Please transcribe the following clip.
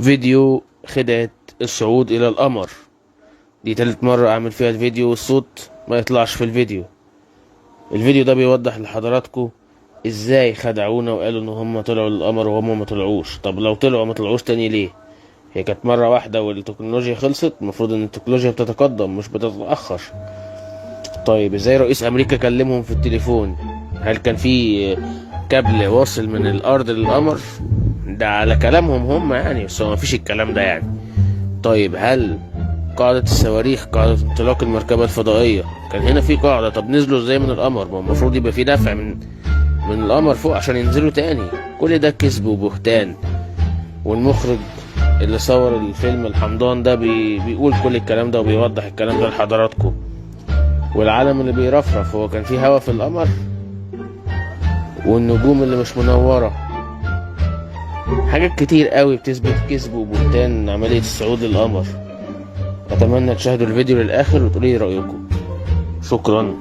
فيديو خدعة الصعود إلى القمر. دي تالت مرة أعمل فيها الفيديو والصوت ما يطلعش في الفيديو. الفيديو ده بيوضح لحضراتكم ازاي خدعونا وقالوا ان هم طلعوا للقمر وهم ما طلعوش. طب لو طلعوا ما طلعوش تاني ليه؟ هي كانت مرة واحدة والتكنولوجيا خلصت. المفروض ان التكنولوجيا بتتقدم مش بتتأخر. طيب ازاي رئيس امريكا كلمهم في التليفون؟ هل كان في كابل واصل من الارض للقمر؟ ده على كلامهم هم يعني، بس هو مفيش الكلام ده يعني. طيب هل قاعدة الصواريخ، قاعدة انطلاق المركبة الفضائية، كان هنا في قاعدة؟ طب نزلوا ازاي من القمر؟ ما المفروض يبقى في دفع من القمر فوق عشان ينزلوا تاني. كل ده كذب وبهتان. والمخرج اللي صور الفيلم الحمضان ده بيقول كل الكلام ده وبيوضح الكلام ده لحضراتكم. والعالم اللي بيرفرف هو كان في هوا في القمر، والنجوم اللي مش منورة. حاجات كتير قوي بتثبت كذب وبهتان عملية الصعود للقمر. اتمنى تشاهدوا الفيديو للاخر وتقولي رأيكم. شكرا.